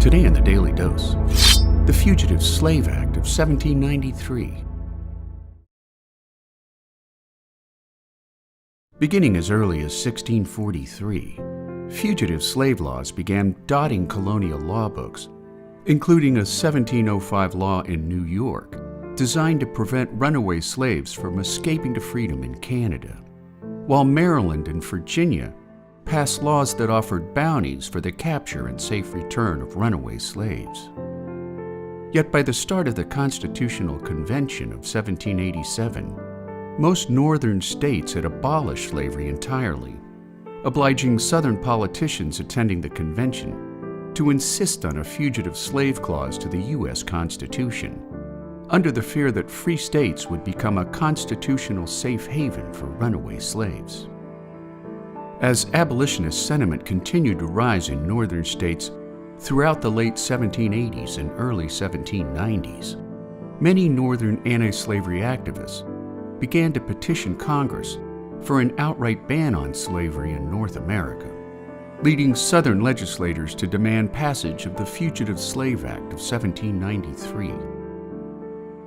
Today in the Daily Dose, the Fugitive Slave Act of 1793. Beginning as early as 1643, fugitive slave laws began dotting colonial law books, including a 1705 law in New York designed to prevent runaway slaves from escaping to freedom in Canada, while Maryland and Virginia passed laws that offered bounties for the capture and safe return of runaway slaves. Yet by the start of the Constitutional Convention of 1787, most northern states had abolished slavery entirely, obliging Southern politicians attending the convention to insist on a fugitive slave clause to the U.S. Constitution, under the fear that free states would become a constitutional safe haven for runaway slaves. As abolitionist sentiment continued to rise in northern states throughout the late 1780s and early 1790s, many northern anti-slavery activists began to petition Congress for an outright ban on slavery in North America, leading Southern legislators to demand passage of the Fugitive Slave Act of 1793.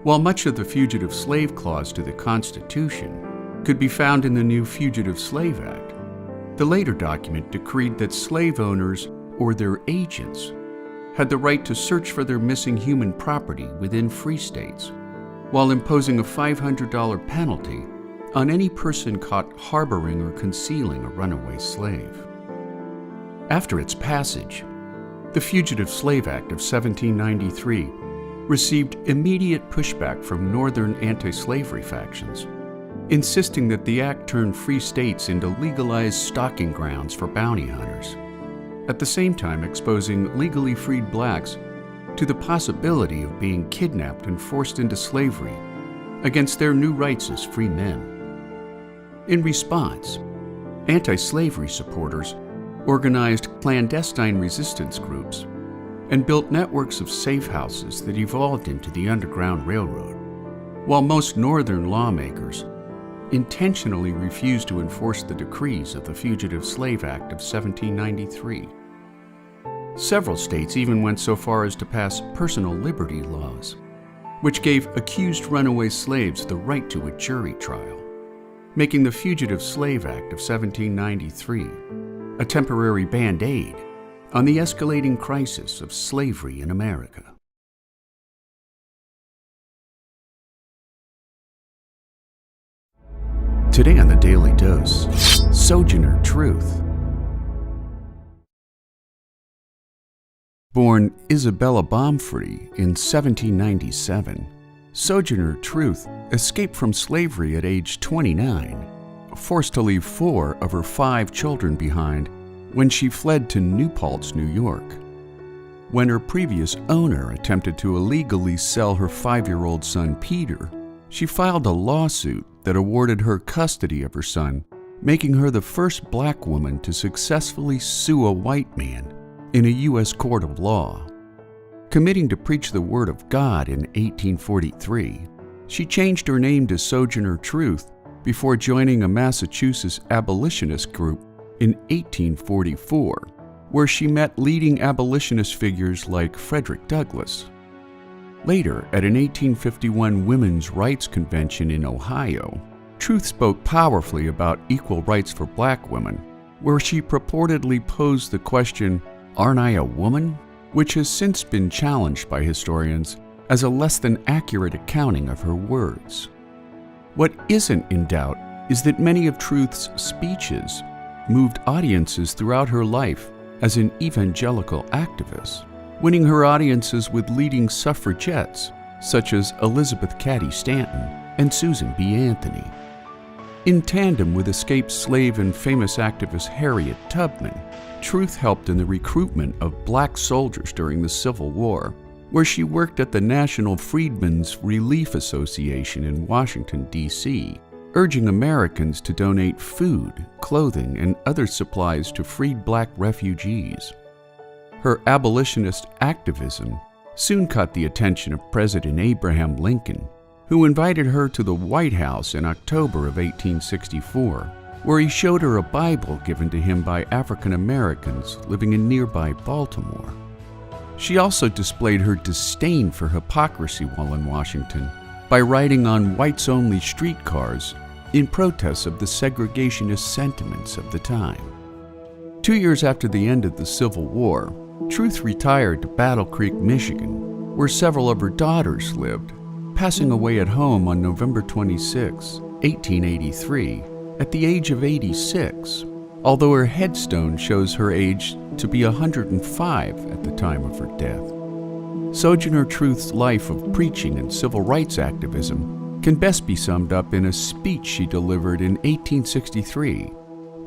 While much of the Fugitive Slave Clause to the Constitution could be found in the new Fugitive Slave Act, the later document decreed that slave owners or their agents had the right to search for their missing human property within free states, while imposing a $500 penalty on any person caught harboring or concealing a runaway slave. After its passage, the Fugitive Slave Act of 1793 received immediate pushback from northern anti-slavery factions, insisting that the act turn free states into legalized stalking grounds for bounty hunters, at the same time exposing legally freed blacks to the possibility of being kidnapped and forced into slavery against their new rights as free men. In response, anti-slavery supporters organized clandestine resistance groups and built networks of safe houses that evolved into the Underground Railroad, while most northern lawmakers intentionally refused to enforce the decrees of the Fugitive Slave Act of 1793. Several states even went so far as to pass personal liberty laws, which gave accused runaway slaves the right to a jury trial, making the Fugitive Slave Act of 1793 a temporary band-aid on the escalating crisis of slavery in America. Today on the Daily Dose, Sojourner Truth. Born Isabella Baumfree in 1797, Sojourner Truth escaped from slavery at age 29, forced to leave 4 of her 5 children behind when she fled to New Paltz, New York. When her previous owner attempted to illegally sell her 5-year-old son Peter, she filed a lawsuit that awarded her custody of her son, making her the first black woman to successfully sue a white man in a U.S. court of law. Committing to preach the Word of God in 1843, she changed her name to Sojourner Truth before joining a Massachusetts abolitionist group in 1844, where she met leading abolitionist figures like Frederick Douglass. Later, at an 1851 Women's Rights Convention in Ohio, Truth spoke powerfully about equal rights for black women, where she purportedly posed the question, "Aren't I a woman?" which has since been challenged by historians as a less than accurate accounting of her words. What isn't in doubt is that many of Truth's speeches moved audiences throughout her life as an evangelical activist, winning her audiences with leading suffragettes such as Elizabeth Cady Stanton and Susan B. Anthony. In tandem with escaped slave and famous activist Harriet Tubman, Truth helped in the recruitment of black soldiers during the Civil War, where she worked at the National Freedmen's Relief Association in Washington, D.C., urging Americans to donate food, clothing, and other supplies to freed black refugees. Her abolitionist activism soon caught the attention of President Abraham Lincoln, who invited her to the White House in October of 1864, where he showed her a Bible given to him by African Americans living in nearby Baltimore. She also displayed her disdain for hypocrisy while in Washington by riding on whites-only streetcars in protest of the segregationist sentiments of the time. 2 years after the end of the Civil War, Truth retired to Battle Creek, Michigan, where several of her daughters lived, passing away at home on November 26, 1883, at the age of 86, although her headstone shows her age to be 105 at the time of her death. Sojourner Truth's life of preaching and civil rights activism can best be summed up in a speech she delivered in 1863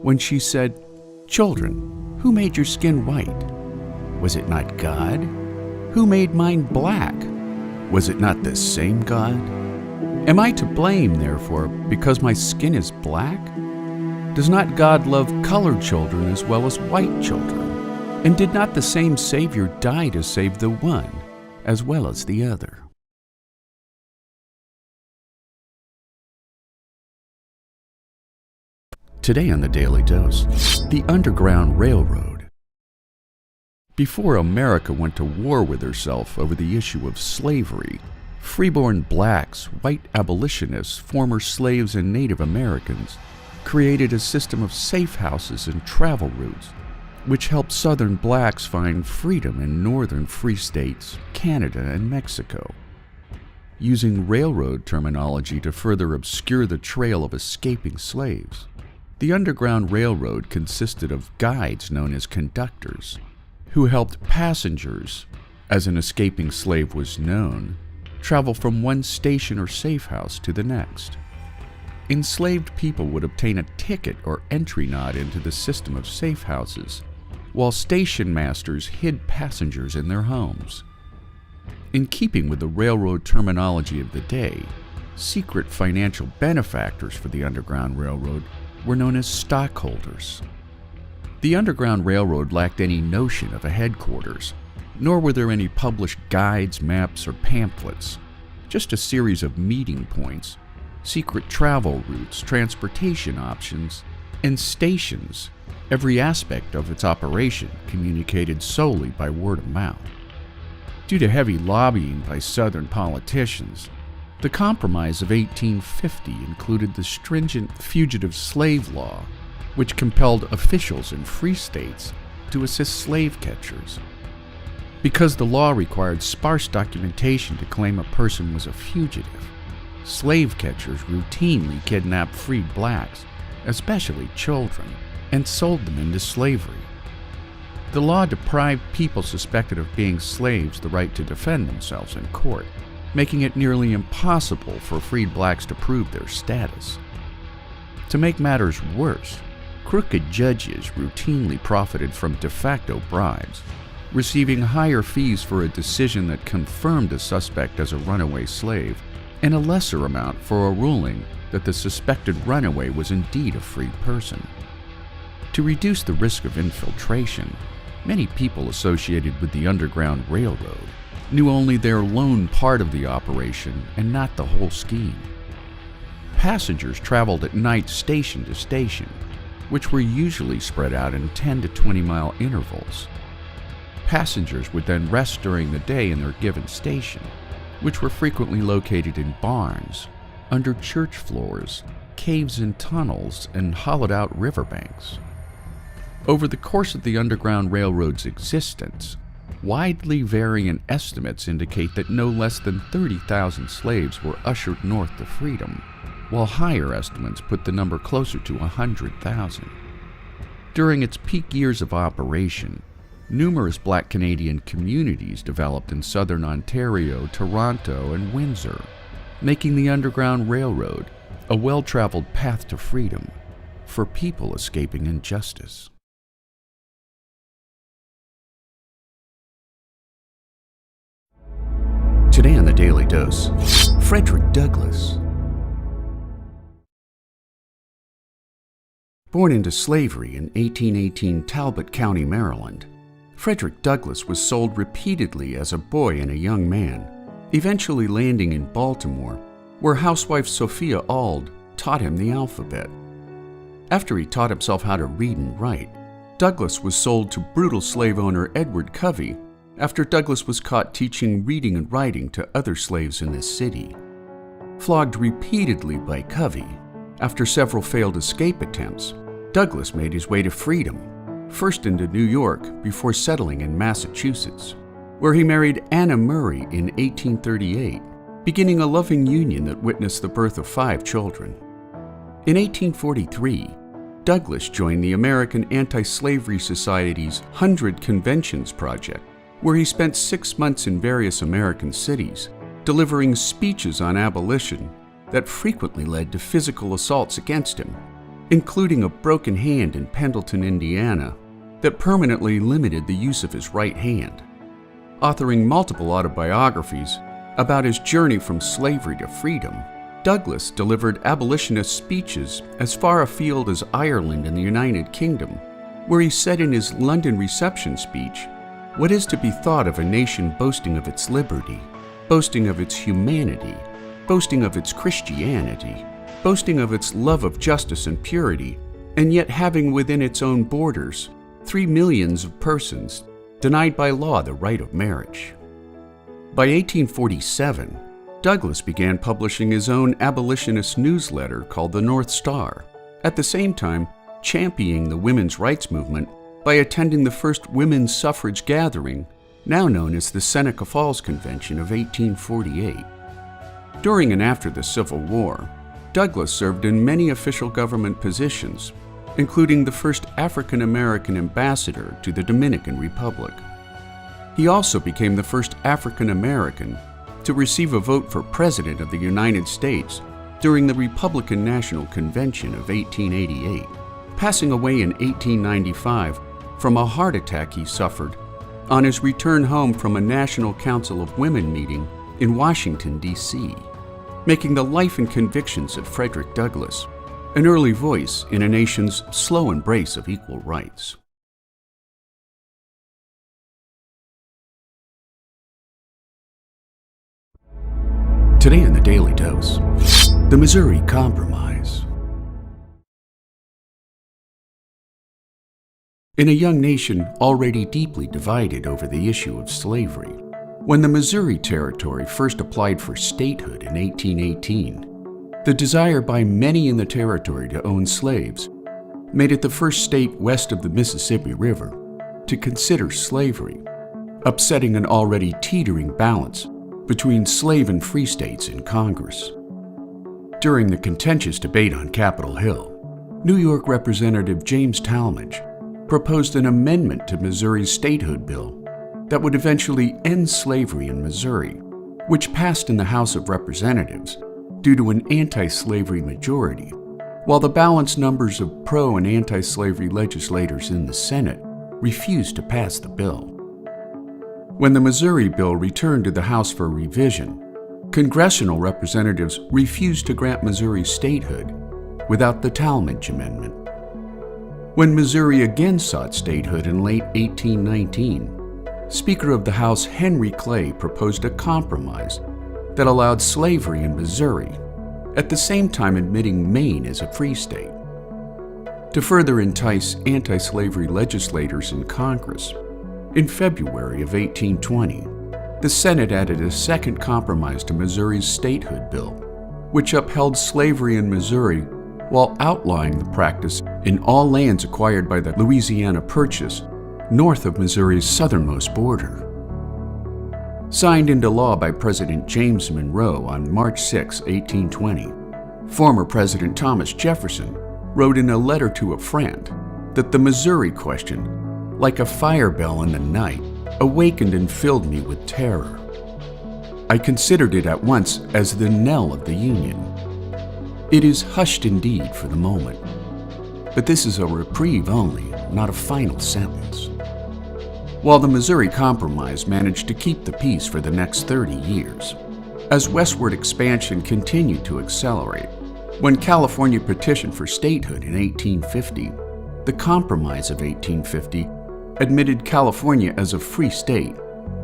when she said, "Children, who made your skin white? Was it not God? Who made mine black? Was it not the same God? Am I to blame, therefore, because my skin is black? Does not God love colored children as well as white children? And did not the same Savior die to save the one as well as the other?" Today on the Daily Dose, the Underground Railroad. Before America went to war with herself over the issue of slavery, freeborn blacks, white abolitionists, former slaves, and Native Americans created a system of safe houses and travel routes, which helped Southern blacks find freedom in northern free states, Canada, and Mexico. Using railroad terminology to further obscure the trail of escaping slaves, the Underground Railroad consisted of guides known as conductors, who helped passengers, as an escaping slave was known, travel from one station or safe house to the next. Enslaved people would obtain a ticket or entry nod into the system of safe houses, while station masters hid passengers in their homes. In keeping with the railroad terminology of the day, secret financial benefactors for the Underground Railroad were known as stockholders. The Underground Railroad lacked any notion of a headquarters, nor were there any published guides, maps, or pamphlets, just a series of meeting points, secret travel routes, transportation options, and stations. Every aspect of its operation communicated solely by word of mouth. Due to heavy lobbying by Southern politicians, the Compromise of 1850 included the stringent fugitive slave law, which compelled officials in free states to assist slave catchers. Because the law required sparse documentation to claim a person was a fugitive, slave catchers routinely kidnapped freed blacks, especially children, and sold them into slavery. The law deprived people suspected of being slaves the right to defend themselves in court, making it nearly impossible for freed blacks to prove their status. To make matters worse, crooked judges routinely profited from de facto bribes, receiving higher fees for a decision that confirmed a suspect as a runaway slave, and a lesser amount for a ruling that the suspected runaway was indeed a freed person. To reduce the risk of infiltration, many people associated with the Underground Railroad knew only their lone part of the operation and not the whole scheme. Passengers traveled at night station to station, which were usually spread out in 10 to 20-mile intervals. Passengers would then rest during the day in their given station, which were frequently located in barns, under church floors, caves and tunnels, and hollowed-out riverbanks. Over the course of the Underground Railroad's existence, widely varying estimates indicate that no less than 30,000 slaves were ushered north to freedom, while higher estimates put the number closer to 100,000. During its peak years of operation, numerous Black Canadian communities developed in southern Ontario, Toronto, and Windsor, making the Underground Railroad a well-traveled path to freedom for people escaping injustice. Today on the Daily Dose, Frederick Douglass. Born into slavery in 1818 Talbot County, Maryland, Frederick Douglass was sold repeatedly as a boy and a young man, eventually landing in Baltimore, where housewife Sophia Auld taught him the alphabet. After he taught himself how to read and write, Douglass was sold to brutal slave owner Edward Covey after Douglas was caught teaching reading and writing to other slaves in this city. Flogged repeatedly by Covey, after several failed escape attempts, Douglas made his way to freedom, first into New York before settling in Massachusetts, where he married Anna Murray in 1838, beginning a loving union that witnessed the birth of 5 children. In 1843, Douglas joined the American Anti-Slavery Society's 100 Conventions project, where he spent 6 months in various American cities, delivering speeches on abolition that frequently led to physical assaults against him, including a broken hand in Pendleton, Indiana, that permanently limited the use of his right hand. Authoring multiple autobiographies about his journey from slavery to freedom, Douglas delivered abolitionist speeches as far afield as Ireland and the United Kingdom, where he said in his London reception speech, "What is to be thought of a nation boasting of its liberty, boasting of its humanity, boasting of its Christianity, boasting of its love of justice and purity, and yet having within its own borders 3 millions of persons denied by law the right of marriage?" By 1847, Douglas began publishing his own abolitionist newsletter called the North Star, at the same time championing the women's rights movement by attending the first women's suffrage gathering, now known as the Seneca Falls Convention of 1848. During and after the Civil War, Douglas served in many official government positions, including the first African American ambassador to the Dominican Republic. He also became the first African American to receive a vote for President of the United States during the Republican National Convention of 1888, passing away in 1895 from a heart attack he suffered on his return home from a National Council of Women meeting in Washington, D.C., making the life and convictions of Frederick Douglass an early voice in a nation's slow embrace of equal rights. Today in the Daily Dose, the Missouri Compromise. In a young nation already deeply divided over the issue of slavery, when the Missouri Territory first applied for statehood in 1818, the desire by many in the territory to own slaves made it the first state west of the Mississippi River to consider slavery, upsetting an already teetering balance between slave and free states in Congress. During the contentious debate on Capitol Hill, New York Representative James Talmadge proposed an amendment to Missouri's statehood bill that would eventually end slavery in Missouri, which passed in the House of Representatives due to an anti-slavery majority, while the balanced numbers of pro- and anti-slavery legislators in the Senate refused to pass the bill. When the Missouri bill returned to the House for revision, congressional representatives refused to grant Missouri statehood without the Talmadge Amendment. When Missouri again sought statehood in late 1819, Speaker of the House Henry Clay proposed a compromise that allowed slavery in Missouri, at the same time admitting Maine as a free state. To further entice anti-slavery legislators in Congress, in February of 1820, the Senate added a second compromise to Missouri's statehood bill, which upheld slavery in Missouri while outlawing the practice in all lands acquired by the Louisiana Purchase, north of Missouri's southernmost border. Signed into law by President James Monroe on March 6, 1820, former President Thomas Jefferson wrote in a letter to a friend that the Missouri question, like a fire bell in the night, awakened and filled me with terror. I considered it at once as the knell of the Union. It is hushed indeed for the moment, but this is a reprieve only, not a final sentence. While the Missouri Compromise managed to keep the peace for the next 30 years, as westward expansion continued to accelerate, when California petitioned for statehood in 1850, the Compromise of 1850 admitted California as a free state,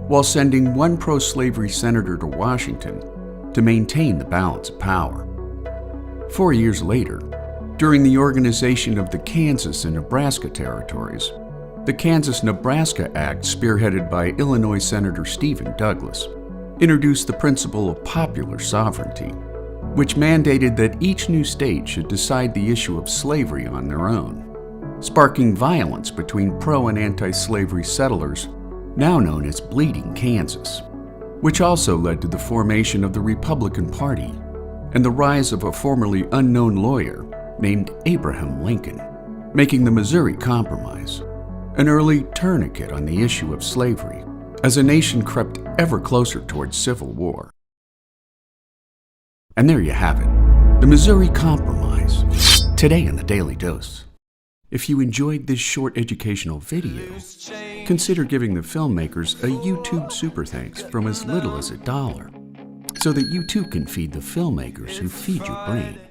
while sending one pro-slavery senator to Washington to maintain the balance of power. 4 years later, during the organization of the Kansas and Nebraska territories, The Kansas-Nebraska Act, spearheaded by Illinois Senator Stephen Douglas, introduced the principle of popular sovereignty, which mandated that each new state should decide the issue of slavery on their own, sparking violence between pro- and anti-slavery settlers, now known as Bleeding Kansas, which also led to the formation of the Republican Party and the rise of a formerly unknown lawyer named Abraham Lincoln, making the Missouri Compromise an early tourniquet on the issue of slavery as the nation crept ever closer towards civil war. And there you have it, the Missouri Compromise, today in the Daily Dose. If you enjoyed this short educational video, consider giving the filmmakers a YouTube super thanks from as little as $1, so that you too can feed the filmmakers who feed your brain.